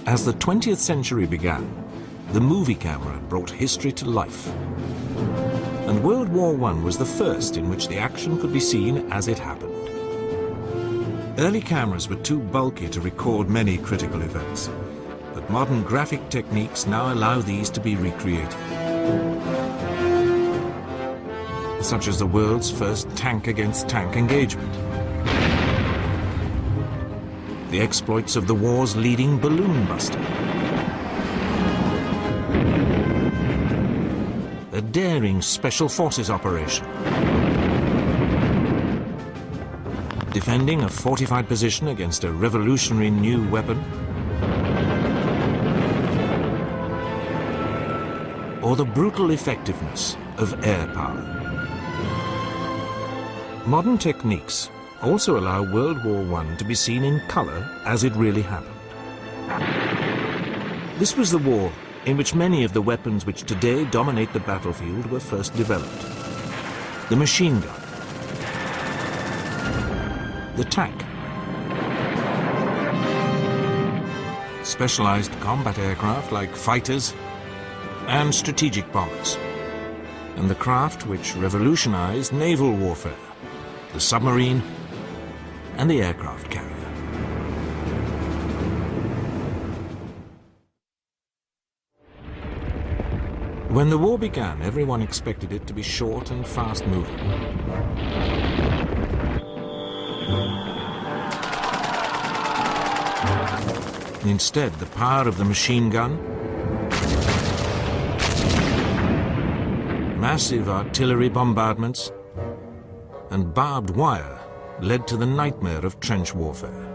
As the 20th century began, the movie camera brought history to life. And World War I was the first in which the action could be seen as it happened. Early cameras were too bulky to record many critical events, but modern graphic techniques now allow these to be recreated. Such as the world's first tank-against-tank engagement, the exploits of the war's leading balloon buster, a daring special forces operation, defending a fortified position against a revolutionary new weapon, or the brutal effectiveness of air power. Modern techniques also allow World War I to be seen in color as it really happened. This was the war in which many of the weapons which today dominate the battlefield were first developed. The machine gun, the tank, specialized combat aircraft like fighters and strategic bombers, and the craft which revolutionized naval warfare, the submarine and the aircraft carrier. When the war began, everyone expected it to be short and fast-moving. Instead, the power of the machine gun, massive artillery bombardments, and barbed wire led to the nightmare of trench warfare.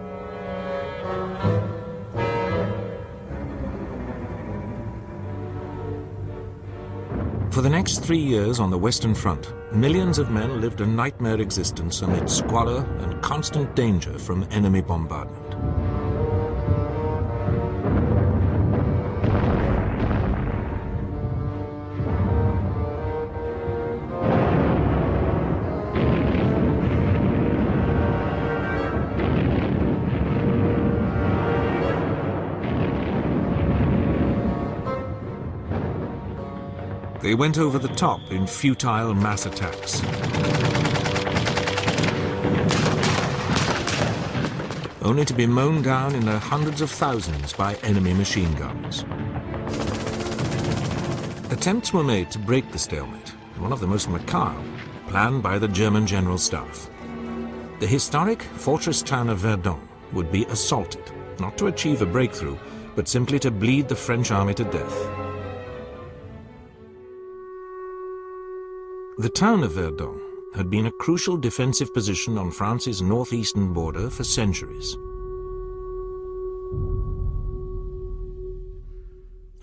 For the next 3 years on the Western Front, millions of men lived a nightmare existence amid squalor and constant danger from enemy bombardment. They went over the top in futile mass attacks. Only to be mown down in their hundreds of thousands by enemy machine guns. Attempts were made to break the stalemate, one of the most macabre, planned by the German General Staff. The historic fortress town of Verdun would be assaulted, not to achieve a breakthrough, but simply to bleed the French army to death. The town of Verdun had been a crucial defensive position on France's northeastern border for centuries.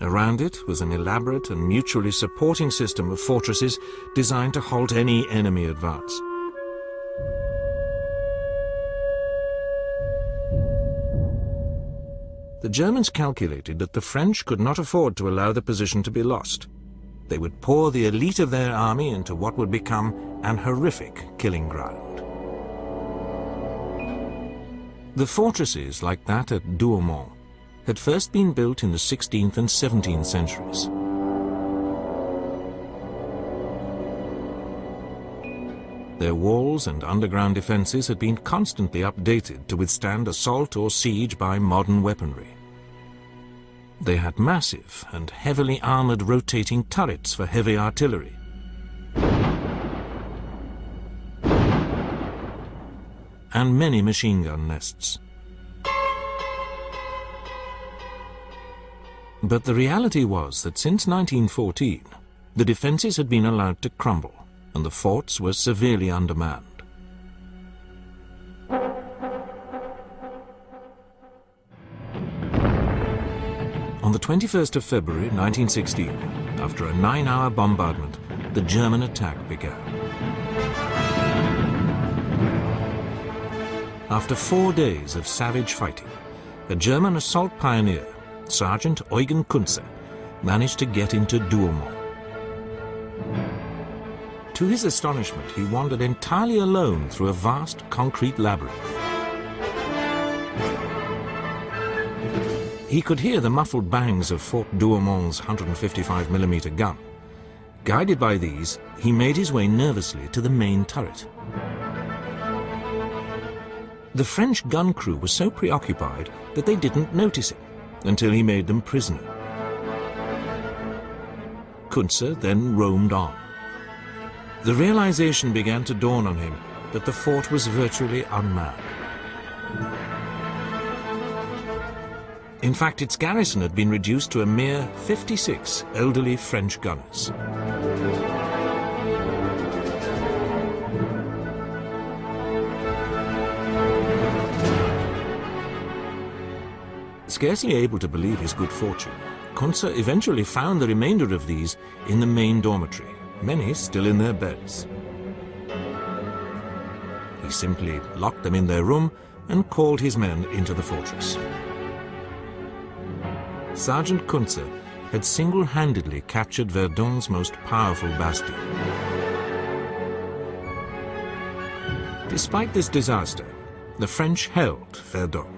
Around it was an elaborate and mutually supporting system of fortresses designed to halt any enemy advance. The Germans calculated that the French could not afford to allow the position to be lost. They would pour the elite of their army into what would become an horrific killing ground. The fortresses, like that at Douaumont, had first been built in the 16th and 17th centuries. Their walls and underground defenses had been constantly updated to withstand assault or siege by modern weaponry. They had massive and heavily armored rotating turrets for heavy artillery. And many machine gun nests. But the reality was that since 1914, the defenses had been allowed to crumble, and the forts were severely undermanned. On the 21st of February 1916, after a 9-hour bombardment, the German attack began. After 4 days of savage fighting, a German assault pioneer, Sergeant Eugen Kunze, managed to get into Douaumont. To his astonishment, he wandered entirely alone through a vast concrete labyrinth. He could hear the muffled bangs of Fort Douaumond's 155mm gun. Guided by these, he made his way nervously to the main turret. The French gun crew was so preoccupied that they didn't notice him until he made them prisoner. Kuntze then roamed on. The realization began to dawn on him that the fort was virtually unmanned. In fact, its garrison had been reduced to a mere 56 elderly French gunners. Scarcely able to believe his good fortune, Kuntze eventually found the remainder of these in the main dormitory, many still in their beds. He simply locked them in their room and called his men into the fortress. Sergeant Kuntze had single-handedly captured Verdun's most powerful bastion. Despite this disaster, the French held Verdun.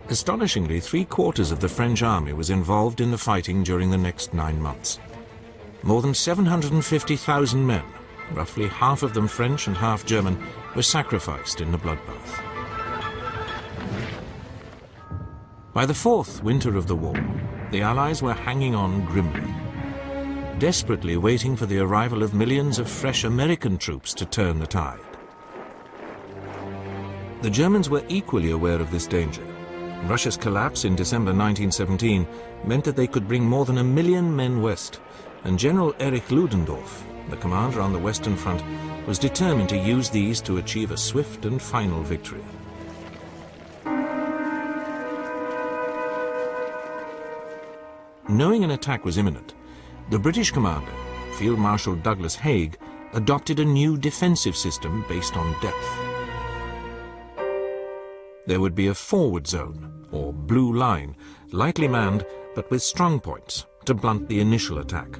Astonishingly, 3/4 of the French army was involved in the fighting during the next 9 months. More than 750,000 men, roughly half of them French and half German, were sacrificed in the bloodbath. By the 4th winter of the war, the Allies were hanging on grimly, desperately waiting for the arrival of millions of fresh American troops to turn the tide. The Germans were equally aware of this danger. Russia's collapse in December 1917 meant that they could bring more than 1 million men west, and General Erich Ludendorff, the commander on the Western Front, was determined to use these to achieve a swift and final victory. Knowing an attack was imminent, the British commander, Field Marshal Douglas Haig, adopted a new defensive system based on depth. There would be a forward zone, or blue line, lightly manned but with strong points to blunt the initial attack.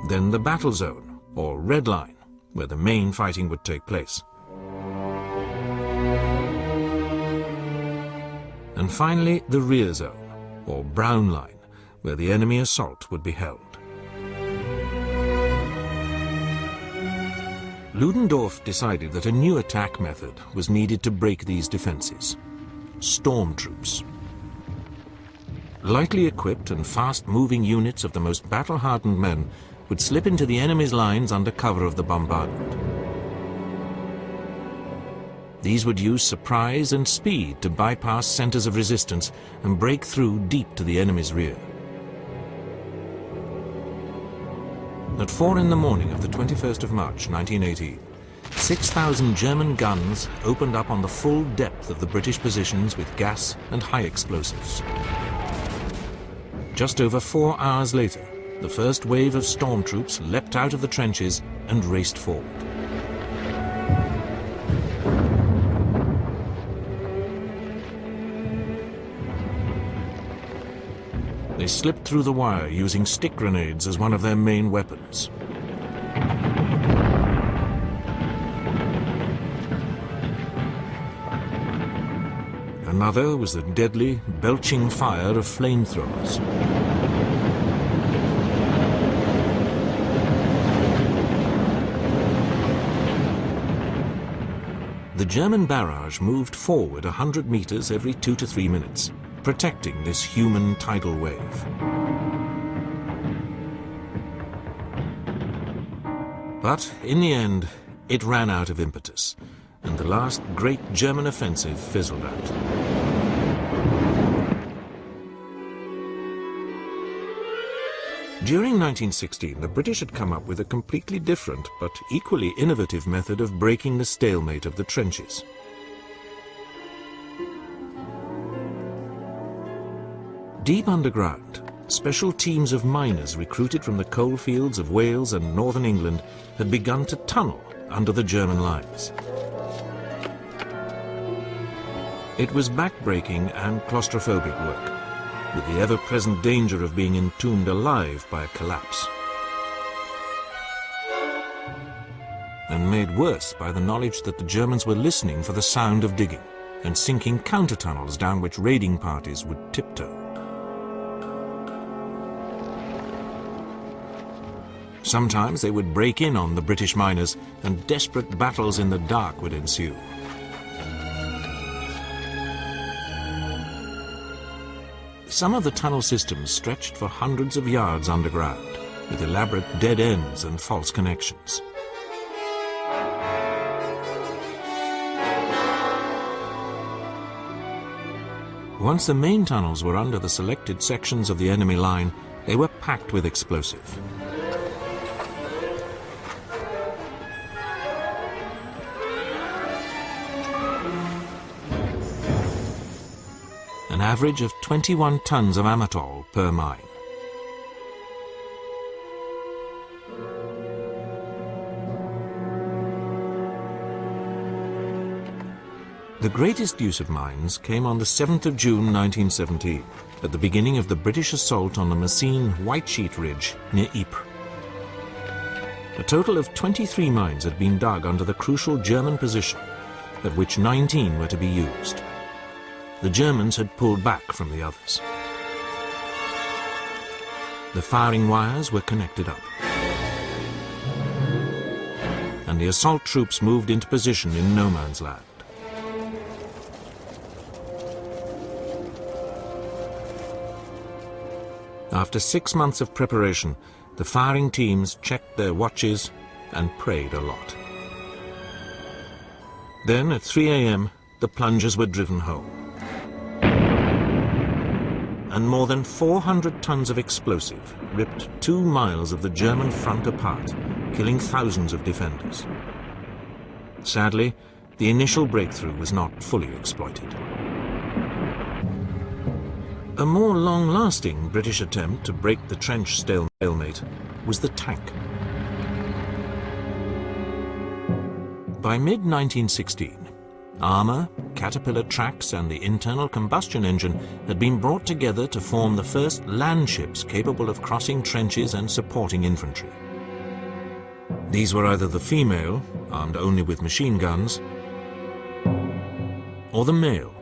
Then the battle zone, or red line, where the main fighting would take place. And finally, the rear zone, or brown line, where the enemy assault would be held. Ludendorff decided that a new attack method was needed to break these defenses: storm troops. Lightly equipped and fast-moving units of the most battle-hardened men would slip into the enemy's lines under cover of the bombardment. These would use surprise and speed to bypass centers of resistance and break through deep to the enemy's rear. At 4 in the morning of the 21st of March 1918, 6,000 German guns opened up on the full depth of the British positions with gas and high explosives. Just over 4 hours later, the first wave of storm troops leapt out of the trenches and raced forward. They slipped through the wire using stick grenades as one of their main weapons. Another was the deadly, belching fire of flamethrowers. The German barrage moved forward 100 meters every 2 to 3 minutes, protecting this human tidal wave. But in the end, it ran out of impetus, and the last great German offensive fizzled out. During 1916, the British had come up with a completely different but equally innovative method of breaking the stalemate of the trenches. Deep underground, special teams of miners recruited from the coalfields of Wales and northern England had begun to tunnel under the German lines. It was back-breaking and claustrophobic work, with the ever-present danger of being entombed alive by a collapse. And made worse by the knowledge that the Germans were listening for the sound of digging. and sinking counter-tunnels down which raiding parties would tiptoe. Sometimes they would break in on the British miners, and desperate battles in the dark would ensue. Some of the tunnel systems stretched for hundreds of yards underground, with elaborate dead ends and false connections. Once the main tunnels were under the selected sections of the enemy line, they were packed with explosive. An average of 21 tons of amatol per mine. The greatest use of mines came on the 7th of June 1917, at the beginning of the British assault on the Messines White Sheet Ridge near Ypres. A total of 23 mines had been dug under the crucial German position, of which 19 were to be used. The Germans had pulled back from the others. The firing wires were connected up, and the assault troops moved into position in no man's land. After 6 months of preparation, the firing teams checked their watches and prayed a lot. Then, at 3 a.m., the plungers were driven home. And more than 400 tons of explosive ripped 2 miles of the German front apart, killing thousands of defenders. Sadly, the initial breakthrough was not fully exploited. A more long-lasting British attempt to break the trench stalemate was the tank. By mid-1916, armour, caterpillar tracks and the internal combustion engine had been brought together to form the first land ships capable of crossing trenches and supporting infantry. These were either the female, armed only with machine guns, or the male,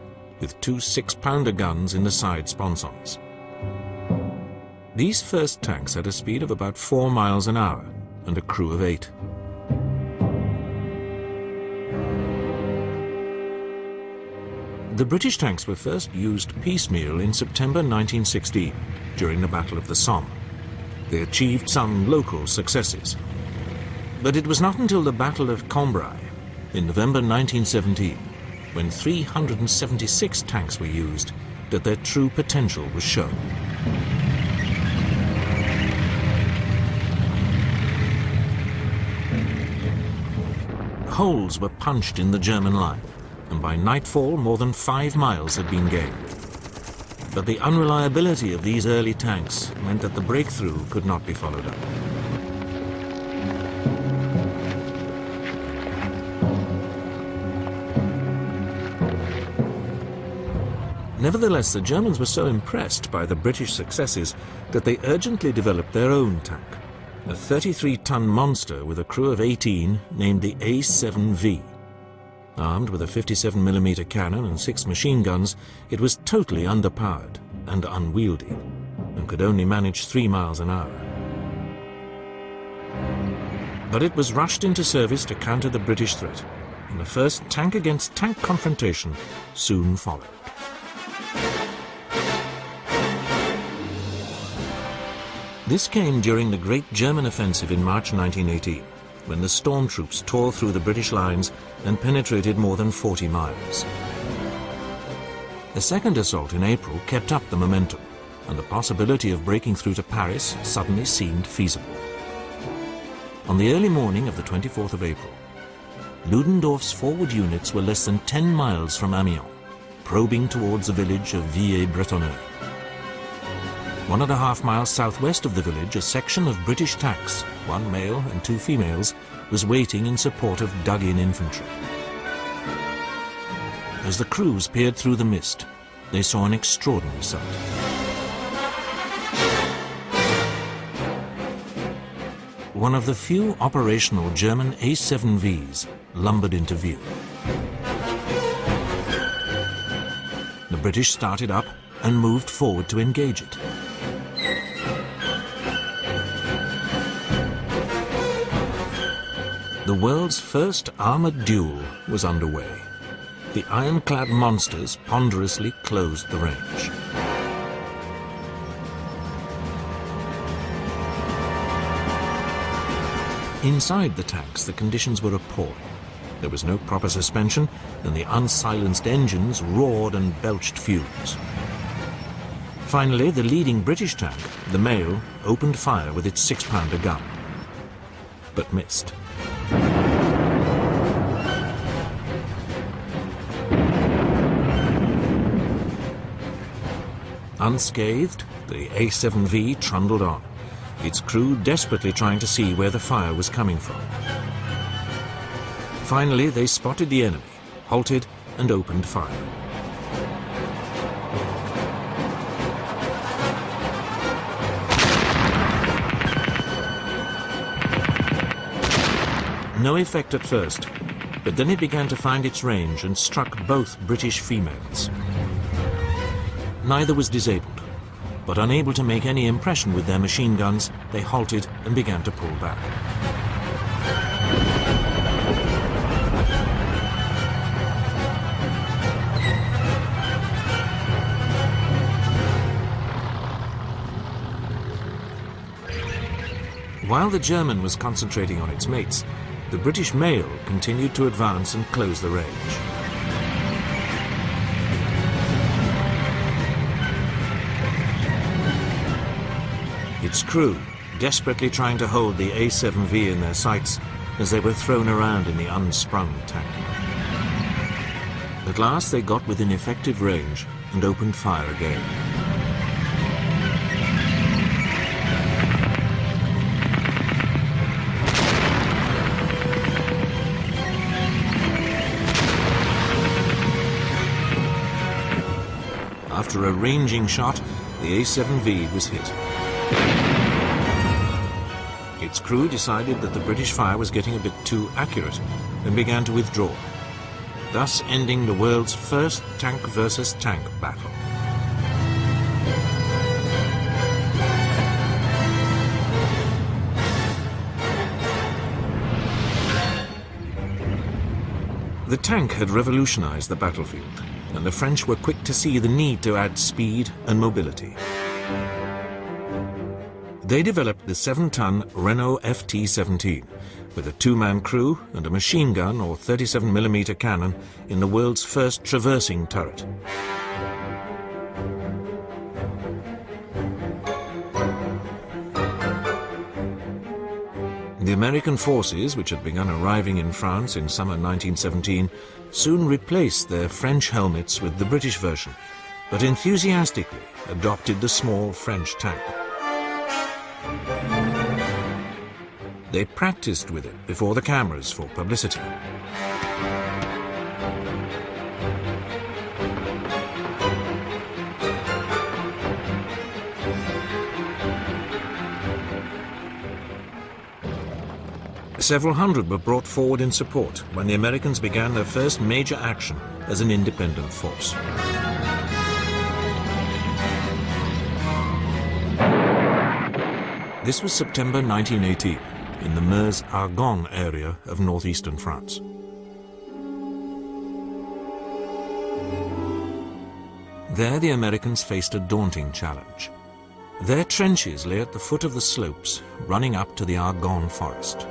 with 2 6-pounder guns in the side sponsons. These first tanks had a speed of about 4 miles an hour and a crew of 8. The British tanks were first used piecemeal in September 1916, during the Battle of the Somme. They achieved some local successes. But it was not until the Battle of Cambrai, in November 1917, when 376 tanks were used, that their true potential was shown. Holes were punched in the German line, and by nightfall more than 5 miles had been gained. But the unreliability of these early tanks meant that the breakthrough could not be followed up. Nevertheless, the Germans were so impressed by the British successes that they urgently developed their own tank, a 33-ton monster with a crew of 18 named the A7V. Armed with a 57mm cannon and 6 machine guns, it was totally underpowered and unwieldy, and could only manage 3 miles an hour. But it was rushed into service to counter the British threat, and the first tank-against-tank confrontation soon followed. This came during the Great German Offensive in March 1918, when the storm troops tore through the British lines and penetrated more than 40 miles. The second assault in April kept up the momentum, and the possibility of breaking through to Paris suddenly seemed feasible. On the early morning of the 24th of April, Ludendorff's forward units were less than 10 miles from Amiens, probing towards the village of Villers-Bretonneux. 1.5 miles southwest of the village, a section of British tanks, 1 male and 2 females, was waiting in support of dug-in infantry. As the crews peered through the mist, they saw an extraordinary sight. One of the few operational German A7Vs lumbered into view. British started up and moved forward to engage it. The world's first armoured duel was underway. The ironclad monsters ponderously closed the range. Inside the tanks, the conditions were appalling. There was no proper suspension, and the unsilenced engines roared and belched fumes. Finally, the leading British tank, the Mail, opened fire with its 6-pounder gun, but missed. Unscathed, the A7V trundled on, its crew desperately trying to see where the fire was coming from. Finally, they spotted the enemy, halted, and opened fire. No effect at first, but then it began to find its range and struck both British females. Neither was disabled, but unable to make any impression with their machine guns, they halted and began to pull back. While the German was concentrating on its mates, the British Mail continued to advance and close the range. Its crew desperately trying to hold the A7V in their sights as they were thrown around in the unsprung tank. At last they got within effective range and opened fire again. After a ranging shot, the A7V was hit. Its crew decided that the British fire was getting a bit too accurate and began to withdraw, thus ending the world's first tank versus tank battle. The tank had revolutionized the battlefield, and the French were quick to see the need to add speed and mobility. They developed the 7-ton Renault FT-17 with a 2-man crew and a machine gun or 37mm cannon in the world's first traversing turret. The American forces, which had begun arriving in France in summer 1917, soon replaced their French helmets with the British version, but enthusiastically adopted the small French tank. They practiced with it before the cameras for publicity. Several hundred were brought forward in support when the Americans began their first major action as an independent force. This was September 1918 in the Meuse-Argonne area of northeastern France. There the Americans faced a daunting challenge. Their trenches lay at the foot of the slopes running up to the Argonne forest.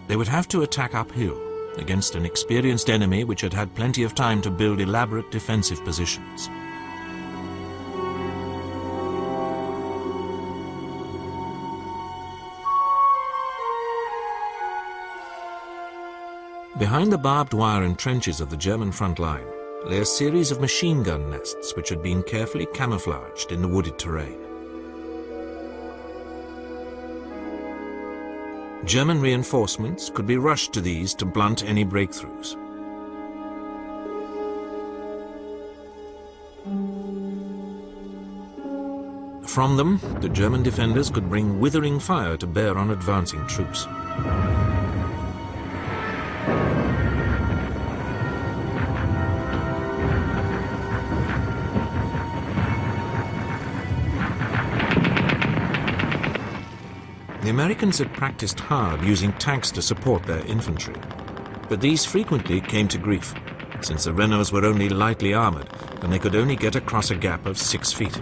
They would have to attack uphill against an experienced enemy which had had plenty of time to build elaborate defensive positions. Behind the barbed wire and trenches of the German front line lay a series of machine gun nests which had been carefully camouflaged in the wooded terrain. German reinforcements could be rushed to these to blunt any breakthroughs. From them, the German defenders could bring withering fire to bear on advancing troops. The Americans had practiced hard using tanks to support their infantry, but these frequently came to grief, since the Renaults were only lightly armored and they could only get across a gap of 6 feet.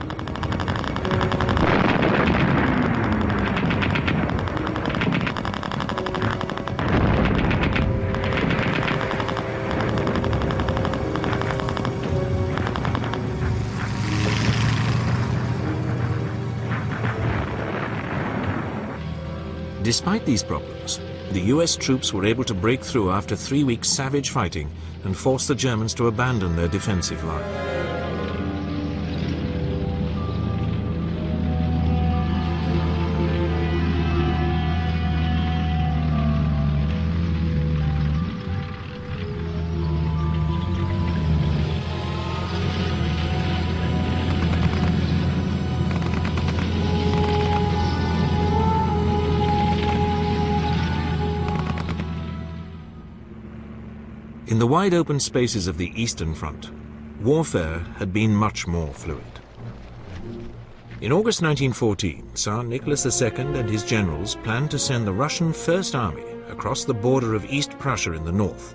Despite these problems, the US troops were able to break through after 3 weeks' savage fighting and force the Germans to abandon their defensive line. In the wide open spaces of the Eastern Front, warfare had been much more fluid. In August 1914, Tsar Nicholas II and his generals planned to send the Russian First Army across the border of East Prussia in the north,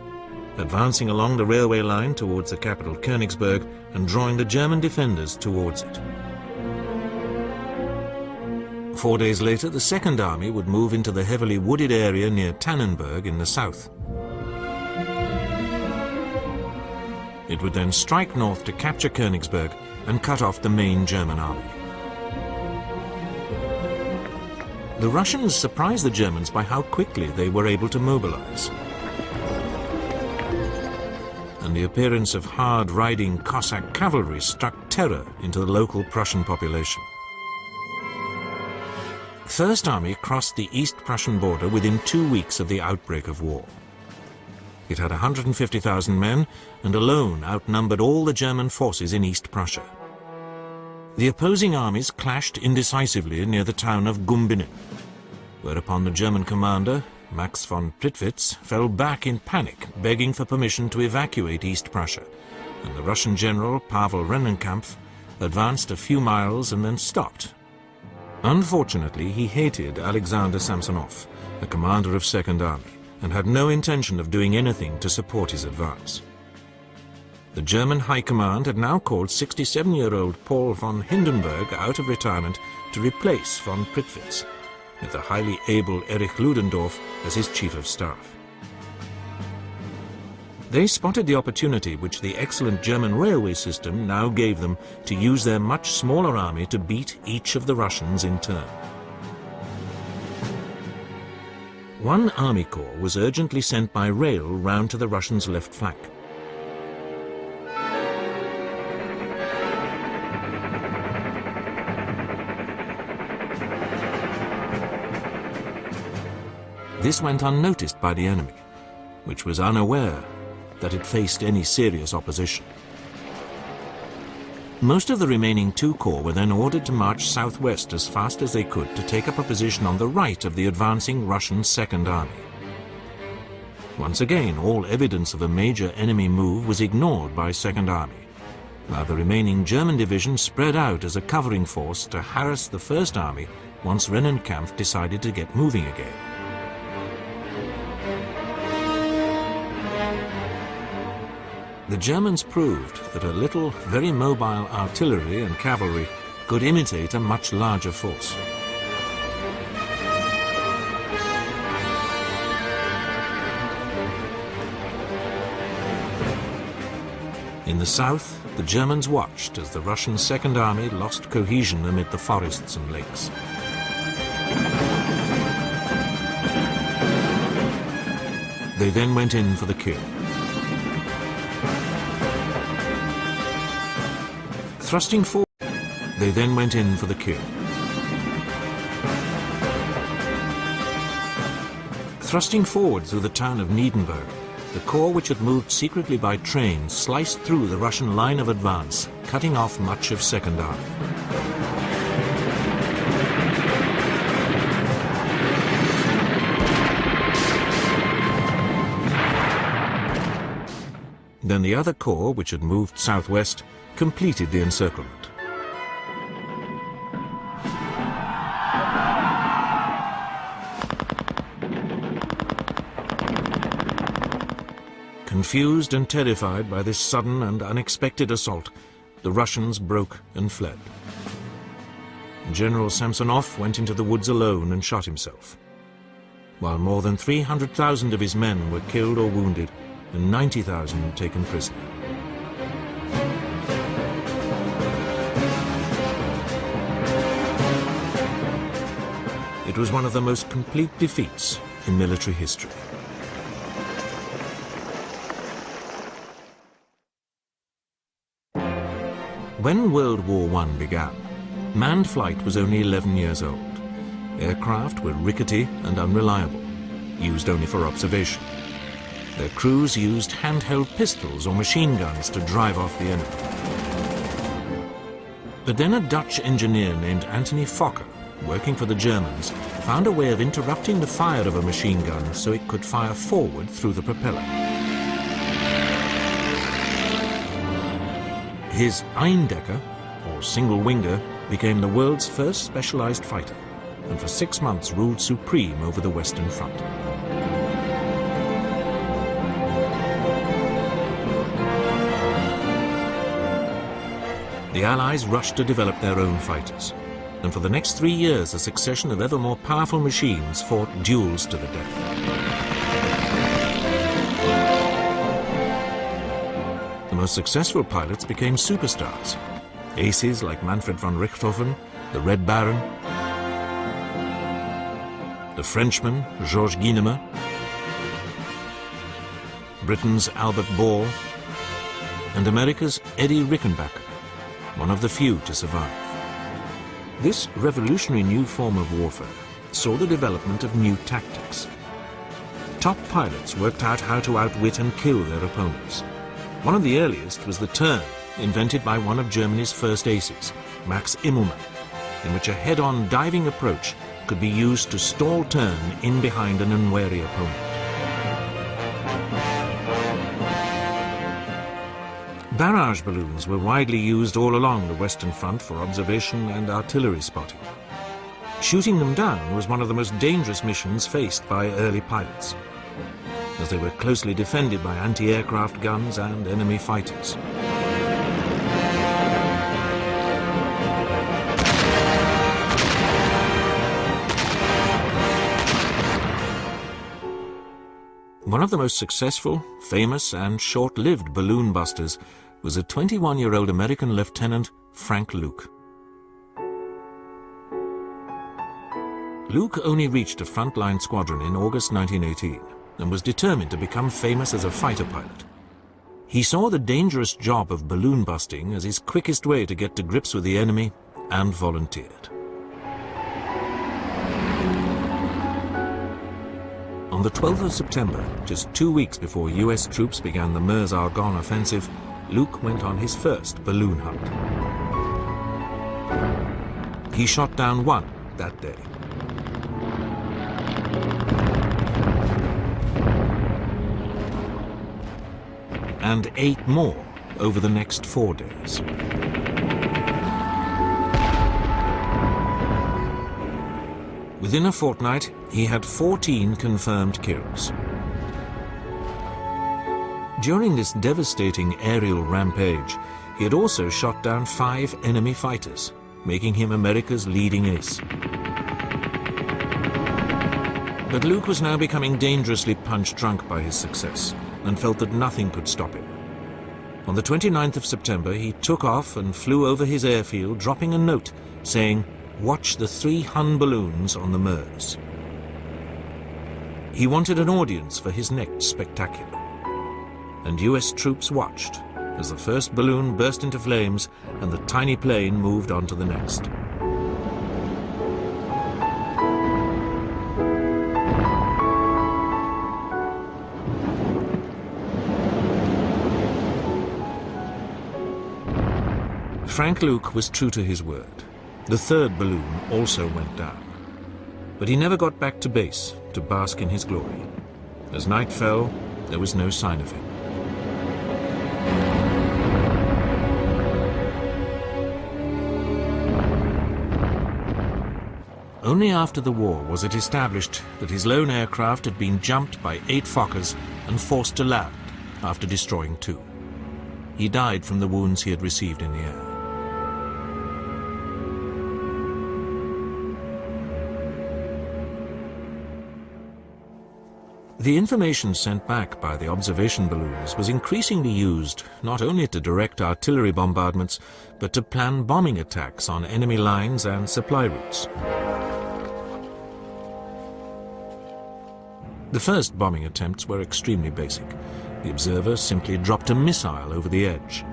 advancing along the railway line towards the capital Königsberg and drawing the German defenders towards it. 4 days later, the Second Army would move into the heavily wooded area near Tannenberg in the south. It would then strike north to capture Königsberg and cut off the main German army. The Russians surprised the Germans by how quickly they were able to mobilize. And the appearance of hard-riding Cossack cavalry struck terror into the local Prussian population. The First Army crossed the East Prussian border within 2 weeks of the outbreak of war. It had 150,000 men and alone outnumbered all the German forces in East Prussia. The opposing armies clashed indecisively near the town of Gumbinnen, whereupon the German commander, Max von Prittwitz, fell back in panic, begging for permission to evacuate East Prussia, and the Russian general, Pavel Rennenkampf, advanced a few miles and then stopped. Unfortunately, he hated Alexander Samsonov, the commander of Second Army, and had no intention of doing anything to support his advance. The German High Command had now called 67-year-old Paul von Hindenburg out of retirement to replace von Prittwitz, with the highly able Erich Ludendorff as his chief of staff. They spotted the opportunity which the excellent German railway system now gave them to use their much smaller army to beat each of the Russians in turn. One army corps was urgently sent by rail round to the Russians' left flank. This went unnoticed by the enemy, which was unaware that it faced any serious opposition. Most of the remaining 2 corps were then ordered to march southwest as fast as they could to take up a position on the right of the advancing Russian Second Army. Once again, all evidence of a major enemy move was ignored by Second Army, while the remaining German division spread out as a covering force to harass the First Army once Rennenkampf decided to get moving again. The Germans proved that a little, very mobile artillery and cavalry could imitate a much larger force. In the south, the Germans watched as the Russian Second Army lost cohesion amid the forests and lakes. They then went in for the kill. Thrusting forward, they then went in for the kill. Thrusting forward through the town of Niedenberg, the corps which had moved secretly by train sliced through the Russian line of advance, cutting off much of Second Army. Then the other corps, which had moved southwest, completed the encirclement. Confused and terrified by this sudden and unexpected assault, the Russians broke and fled. General Samsonov went into the woods alone and shot himself, while more than 300,000 of his men were killed or wounded and 90,000 taken prisoner. It was one of the most complete defeats in military history. When World War I began, manned flight was only 11 years old. Aircraft were rickety and unreliable, used only for observation. Their crews used handheld pistols or machine guns to drive off the enemy. But then a Dutch engineer named Anthony Fokker, working for the Germans, found a way of interrupting the fire of a machine gun so it could fire forward through the propeller. His Eindecker, or single-winger, became the world's first specialized fighter, and for 6 months ruled supreme over the Western Front. The Allies rushed to develop their own fighters, and for the next 3 years a succession of ever more powerful machines fought duels to the death. The most successful pilots became superstars. Aces like Manfred von Richthofen, the Red Baron, the Frenchman Georges Guynemer, Britain's Albert Ball, and America's Eddie Rickenbacker, one of the few to survive. This revolutionary new form of warfare saw the development of new tactics. Top pilots worked out how to outwit and kill their opponents. One of the earliest was the turn, invented by one of Germany's first aces, Max Immelmann, in which a head-on diving approach could be used to stall turn in behind an unwary opponent. Barrage balloons were widely used all along the Western Front for observation and artillery spotting. Shooting them down was one of the most dangerous missions faced by early pilots, as they were closely defended by anti-aircraft guns and enemy fighters. One of the most successful, famous, and short-lived balloon busters was a 21-year-old American lieutenant, Frank Luke. Luke only reached a frontline squadron in August 1918 and was determined to become famous as a fighter pilot. He saw the dangerous job of balloon busting as his quickest way to get to grips with the enemy and volunteered. On the 12th of September, just 2 weeks before US troops began the Meuse-Argonne offensive, Luke went on his first balloon hunt. He shot down one that day. And 8 more over the next 4 days. Within a fortnight, he had 14 confirmed kills. During this devastating aerial rampage, he had also shot down 5 enemy fighters, making him America's leading ace. But Luke was now becoming dangerously punch-drunk by his success and felt that nothing could stop him. On the 29th of September, he took off and flew over his airfield, dropping a note saying, "Watch the 3 Hun balloons on the Meuse." He wanted an audience for his next spectacular. And US troops watched as the first balloon burst into flames and the tiny plane moved on to the next. Frank Luke was true to his word. The 3rd balloon also went down. But he never got back to base to bask in his glory. As night fell, there was no sign of him. Only after the war was it established that his lone aircraft had been jumped by 8 Fokkers and forced to land, after destroying 2. He died from the wounds he had received in the air. The information sent back by the observation balloons was increasingly used not only to direct artillery bombardments, but to plan bombing attacks on enemy lines and supply routes. The first bombing attempts were extremely basic. The observer simply dropped a missile over the edge.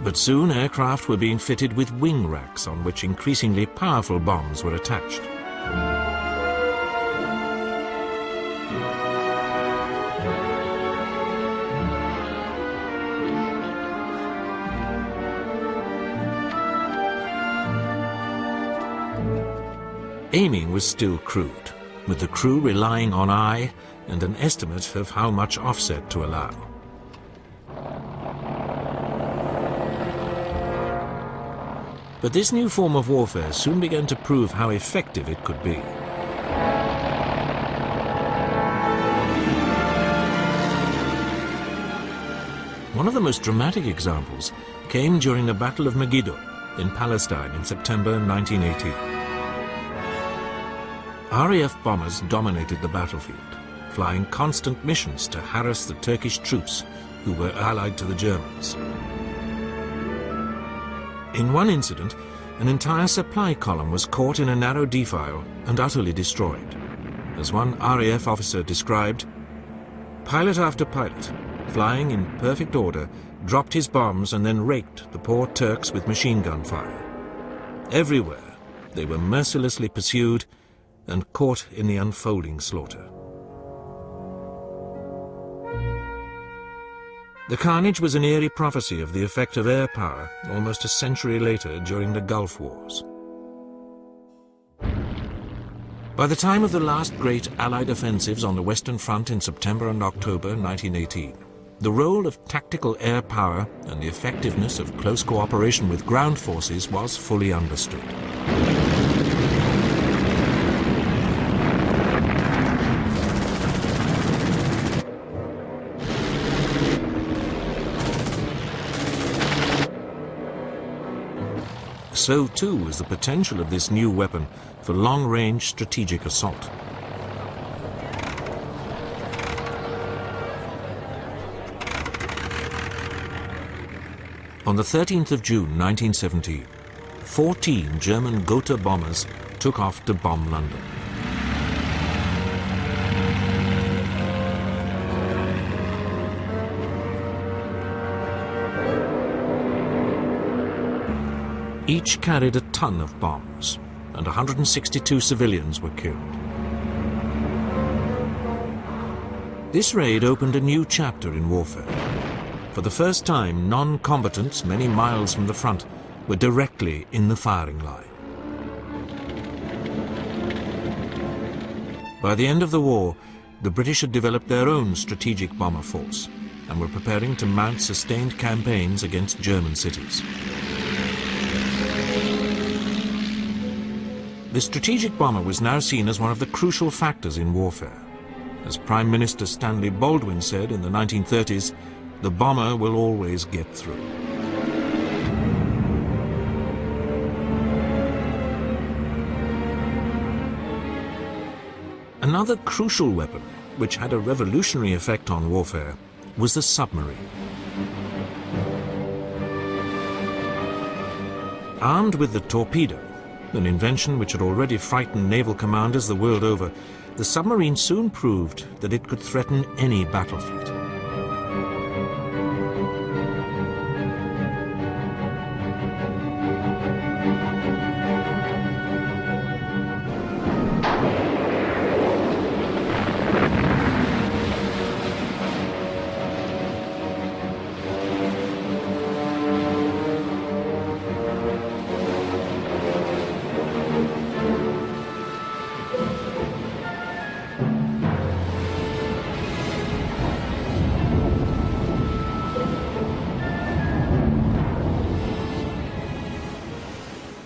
But soon aircraft were being fitted with wing racks on which increasingly powerful bombs were attached. Aiming was still crude, with the crew relying on eye and an estimate of how much offset to allow. But this new form of warfare soon began to prove how effective it could be. One of the most dramatic examples came during the Battle of Megiddo in Palestine in September 1918. RAF bombers dominated the battlefield, flying constant missions to harass the Turkish troops who were allied to the Germans. In one incident, an entire supply column was caught in a narrow defile and utterly destroyed. As one RAF officer described, pilot after pilot, flying in perfect order, dropped his bombs and then raked the poor Turks with machine gun fire. Everywhere, they were mercilessly pursued and caught in the unfolding slaughter. The carnage was an eerie prophecy of the effect of air power almost a century later during the Gulf Wars. By the time of the last great Allied offensives on the Western Front in September and October 1918, the role of tactical air power and the effectiveness of close cooperation with ground forces was fully understood. So too was the potential of this new weapon for long-range strategic assault. On the 13th of June 1917, 14 German Gotha bombers took off to bomb London. Each carried a ton of bombs, and 162 civilians were killed. This raid opened a new chapter in warfare. For the first time, non-combatants many miles from the front were directly in the firing line. By the end of the war, the British had developed their own strategic bomber force and were preparing to mount sustained campaigns against German cities. The strategic bomber was now seen as one of the crucial factors in warfare. As Prime Minister Stanley Baldwin said in the 1930s, the bomber will always get through. Another crucial weapon, which had a revolutionary effect on warfare, was the submarine. Armed with the torpedo, an invention which had already frightened naval commanders the world over, the submarine soon proved that it could threaten any battle fleet.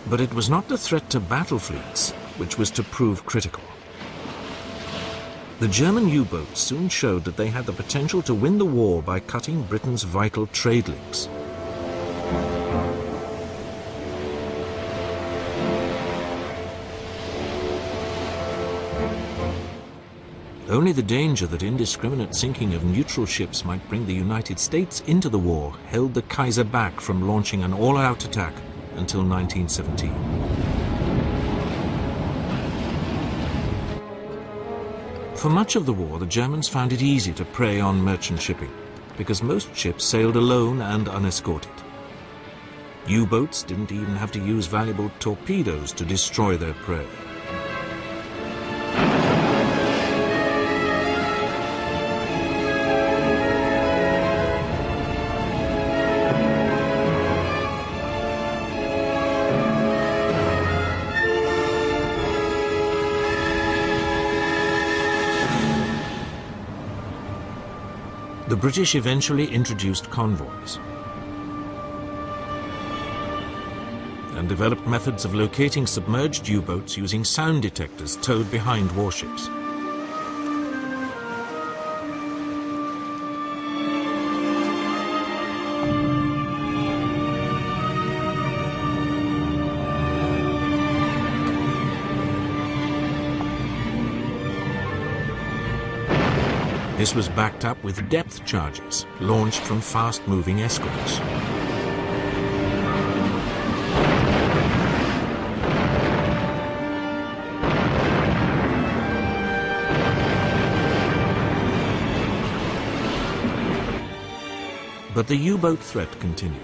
But it was not the threat to battle fleets which was to prove critical. The German U-boats soon showed that they had the potential to win the war by cutting Britain's vital trade links. Only the danger that indiscriminate sinking of neutral ships might bring the United States into the war held the Kaiser back from launching an all-out attack until 1917. For much of the war, the Germans found it easy to prey on merchant shipping, because most ships sailed alone and unescorted. U-boats didn't even have to use valuable torpedoes to destroy their prey. The British eventually introduced convoys and developed methods of locating submerged U-boats using sound detectors towed behind warships. This was backed up with depth charges launched from fast-moving escorts. But the U-boat threat continued,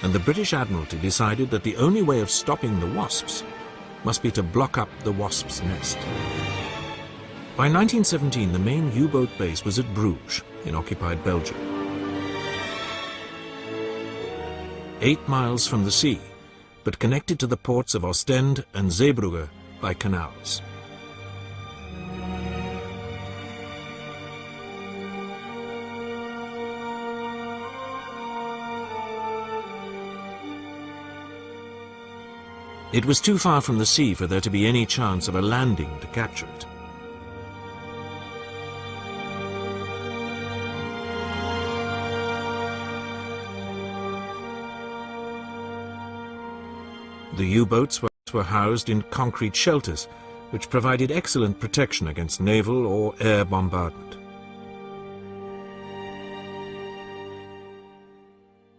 and the British Admiralty decided that the only way of stopping the Wasps must be to block up the Wasps' nest. By 1917, the main U-boat base was at Bruges, in occupied Belgium. 8 miles from the sea, but connected to the ports of Ostend and Zeebrugge by canals. It was too far from the sea for there to be any chance of a landing to capture it. The U-boats were housed in concrete shelters, which provided excellent protection against naval or air bombardment.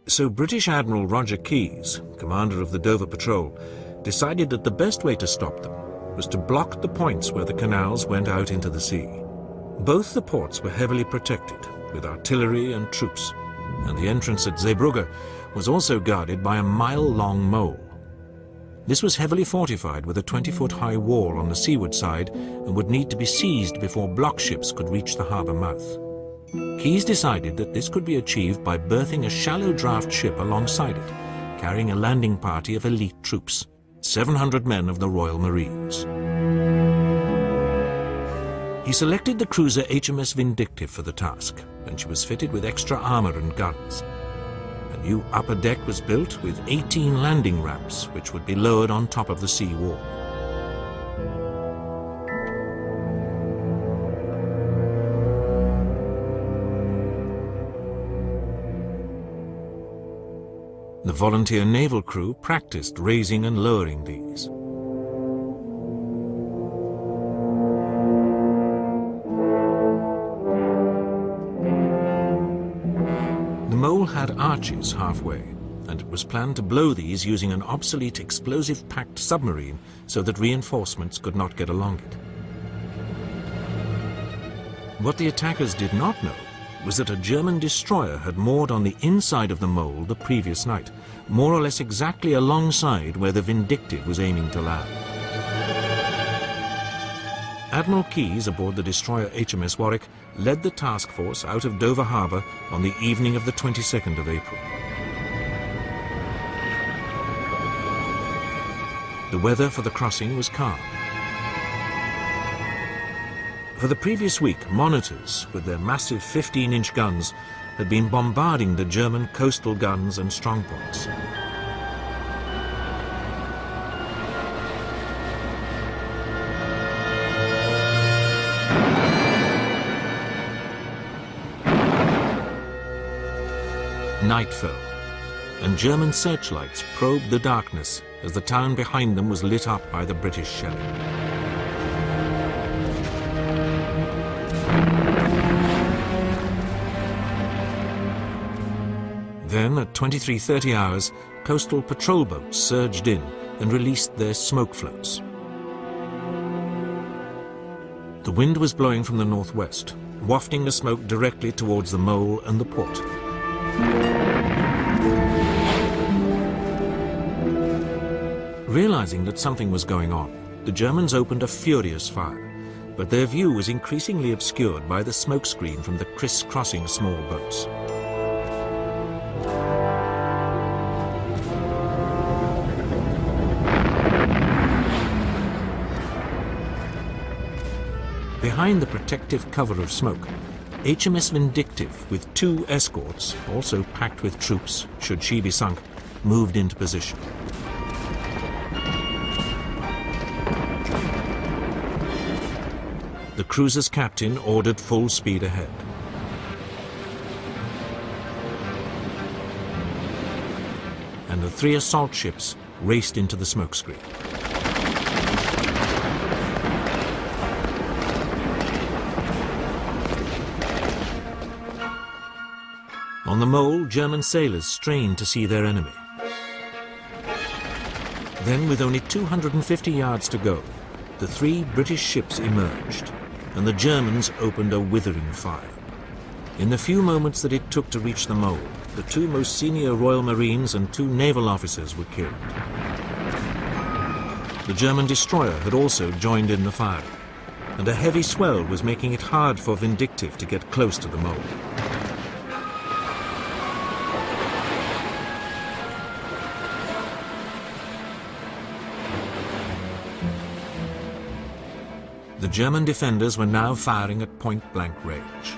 So British Admiral Roger Keyes, commander of the Dover Patrol, decided that the best way to stop them was to block the points where the canals went out into the sea. Both the ports were heavily protected, with artillery and troops, and the entrance at Zeebrugge was also guarded by a mile-long mole. This was heavily fortified with a 20-foot-high wall on the seaward side and would need to be seized before block ships could reach the harbour mouth. Keyes decided that this could be achieved by berthing a shallow draft ship alongside it, carrying a landing party of elite troops, 700 men of the Royal Marines. He selected the cruiser HMS Vindictive for the task, and she was fitted with extra armour and guns. A new upper deck was built with 18 landing ramps, which would be lowered on top of the sea wall. The volunteer naval crew practiced raising and lowering these. The mole had arches halfway, and it was planned to blow these using an obsolete explosive-packed submarine so that reinforcements could not get along it. What the attackers did not know was that a German destroyer had moored on the inside of the mole the previous night, more or less exactly alongside where the Vindictive was aiming to land. Admiral Keyes, aboard the destroyer HMS Warwick, led the task force out of Dover Harbour on the evening of the 22nd of April. The weather for the crossing was calm. For the previous week, monitors, with their massive 15-inch guns, had been bombarding the German coastal guns and strongpoints. Night fell, and German searchlights probed the darkness as the town behind them was lit up by the British shelling. Then, at 23:30 hours, coastal patrol boats surged in and released their smoke floats. The wind was blowing from the northwest, wafting the smoke directly towards the mole and the port. Realizing that something was going on, the Germans opened a furious fire, but their view was increasingly obscured by the smoke screen from the criss-crossing small boats. Behind the protective cover of smoke, HMS Vindictive, with 2 escorts, also packed with troops, should she be sunk, moved into position. The cruiser's captain ordered full speed ahead. And the 3 assault ships raced into the smokescreen. On the mole, German sailors strained to see their enemy. Then, with only 250 yards to go, the 3 British ships emerged, and the Germans opened a withering fire. In the few moments that it took to reach the mole, the 2 most senior Royal Marines and 2 naval officers were killed. The German destroyer had also joined in the firing, and a heavy swell was making it hard for Vindictive to get close to the mole. The German defenders were now firing at point-blank range.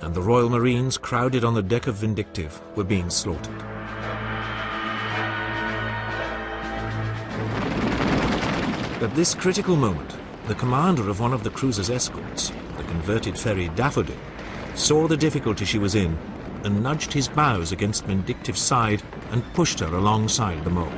And the Royal Marines, crowded on the deck of Vindictive, were being slaughtered. At this critical moment, the commander of one of the cruiser's escorts, the converted ferry Daffodil, saw the difficulty she was in and nudged his bows against Vindictive's side and pushed her alongside the mole.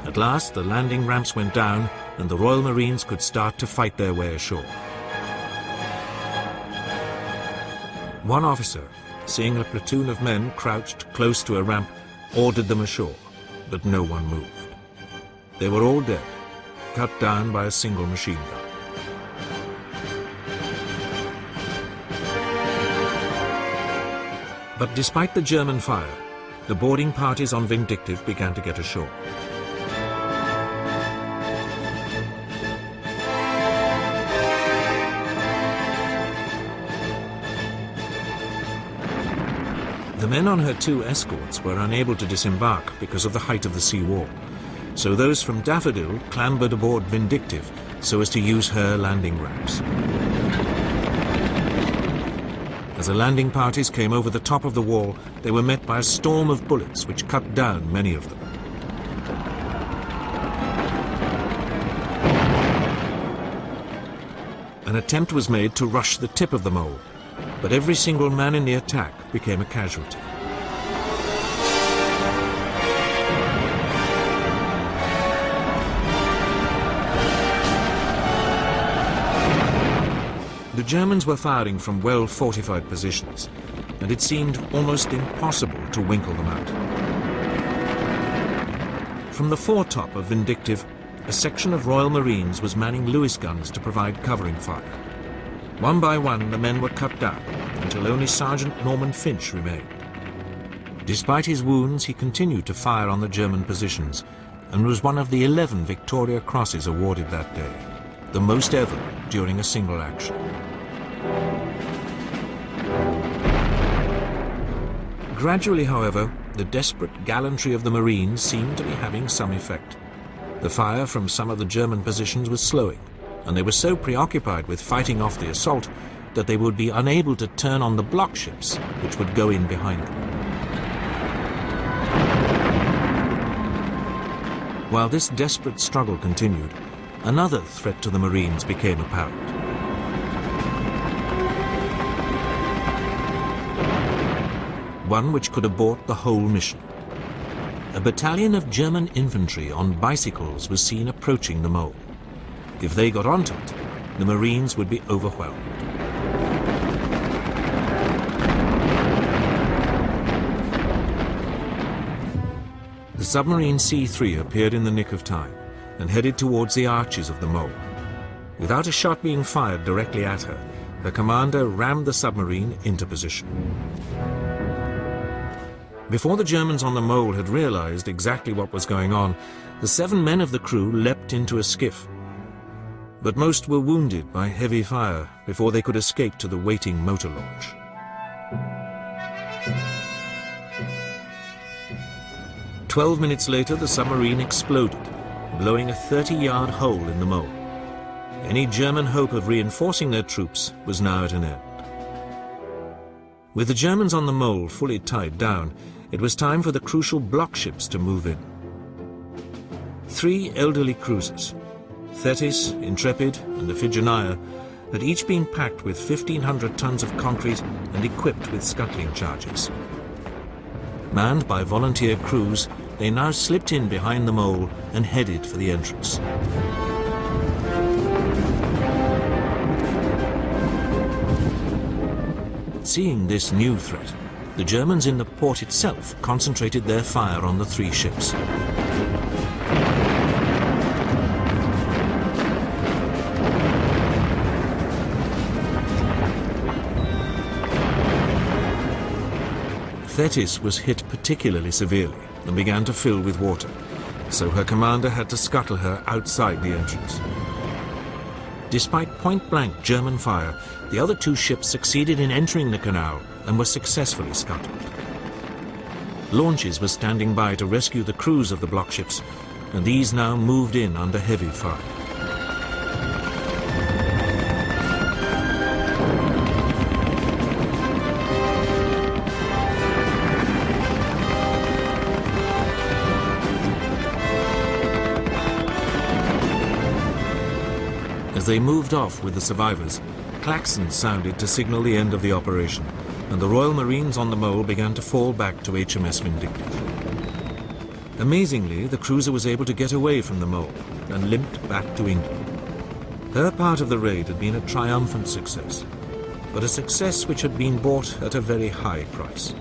At last, the landing ramps went down and the Royal Marines could start to fight their way ashore. One officer, seeing a platoon of men crouched close to a ramp, ordered them ashore, but no one moved. They were all dead, cut down by a single machine gun. But despite the German fire, the boarding parties on Vindictive began to get ashore. The men on her 2 escorts were unable to disembark because of the height of the sea wall, so those from Daffodil clambered aboard Vindictive so as to use her landing ramps. As the landing parties came over the top of the wall, they were met by a storm of bullets which cut down many of them. An attempt was made to rush the tip of the mole, but every single man in the attack became a casualty. The Germans were firing from well-fortified positions, and it seemed almost impossible to winkle them out. From the foretop of Vindictive, a section of Royal Marines was manning Lewis guns to provide covering fire. One by one, the men were cut down, until only Sergeant Norman Finch remained. Despite his wounds, he continued to fire on the German positions, and was one of the 11 Victoria Crosses awarded that day, the most ever during a single action. Gradually, however, the desperate gallantry of the Marines seemed to be having some effect. The fire from some of the German positions was slowing, and they were so preoccupied with fighting off the assault that they would be unable to turn on the block ships, which would go in behind them. While this desperate struggle continued, another threat to the Marines became apparent. One which could abort the whole mission. A battalion of German infantry on bicycles was seen approaching the mole. If they got onto it, the Marines would be overwhelmed. The submarine C-3 appeared in the nick of time and headed towards the arches of the mole. Without a shot being fired directly at her, her commander rammed the submarine into position. Before the Germans on the mole had realized exactly what was going on, the 7 men of the crew leapt into a skiff. But most were wounded by heavy fire before they could escape to the waiting motor launch. "12 minutes later, the submarine exploded, blowing a 30-yard hole in the mole. Any German hope of reinforcing their troops was now at an end. With the Germans on the mole fully tied down, it was time for the crucial block ships to move in. 3 elderly cruisers, Thetis, Intrepid, and Iphigenia, had each been packed with 1,500 tons of concrete and equipped with scuttling charges. Manned by volunteer crews, they now slipped in behind the mole and headed for the entrance. Seeing this new threat, the Germans in the port itself concentrated their fire on the 3 ships. Thetis was hit particularly severely and began to fill with water, so her commander had to scuttle her outside the entrance. Despite point-blank German fire, the other 2 ships succeeded in entering the canal and were successfully scuttled. Launches were standing by to rescue the crews of the block ships, and these now moved in under heavy fire. As they moved off with the survivors, klaxons sounded to signal the end of the operation, and the Royal Marines on the mole began to fall back to HMS Vindictive. Amazingly, the cruiser was able to get away from the mole and limped back to England. Her part of the raid had been a triumphant success, but a success which had been bought at a very high price.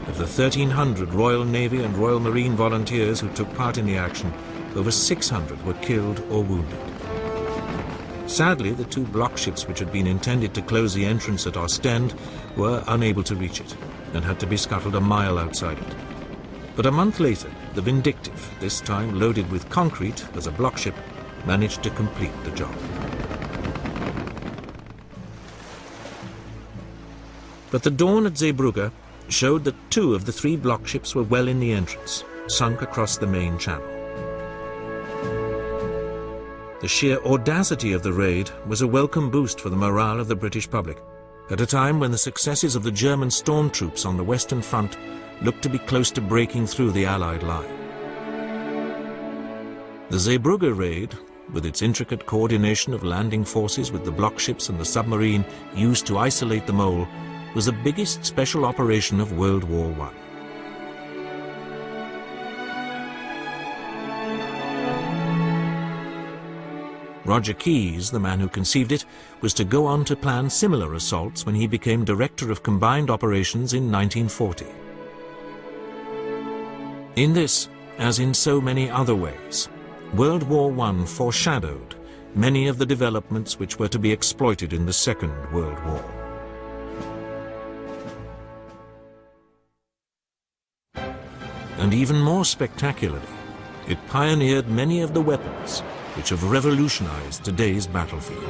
Of the 1,300 Royal Navy and Royal Marine volunteers who took part in the action, over 600 were killed or wounded. Sadly, the 2 block ships which had been intended to close the entrance at Ostend were unable to reach it and had to be scuttled a mile outside it. But a month later, the Vindictive, this time loaded with concrete as a block ship, managed to complete the job. But the dawn at Zeebrugge showed that 2 of the 3 block ships were well in the entrance, sunk across the main channel. The sheer audacity of the raid was a welcome boost for the morale of the British public, at a time when the successes of the German stormtroops on the Western Front looked to be close to breaking through the Allied line. The Zeebrugge raid, with its intricate coordination of landing forces with the block ships and the submarine used to isolate the mole, was the biggest special operation of World War I. Roger Keyes, the man who conceived it, was to go on to plan similar assaults when he became Director of Combined Operations in 1940. In this, as in so many other ways, World War I foreshadowed many of the developments which were to be exploited in the Second World War. And even more spectacularly, it pioneered many of the weapons which have revolutionized today's battlefield.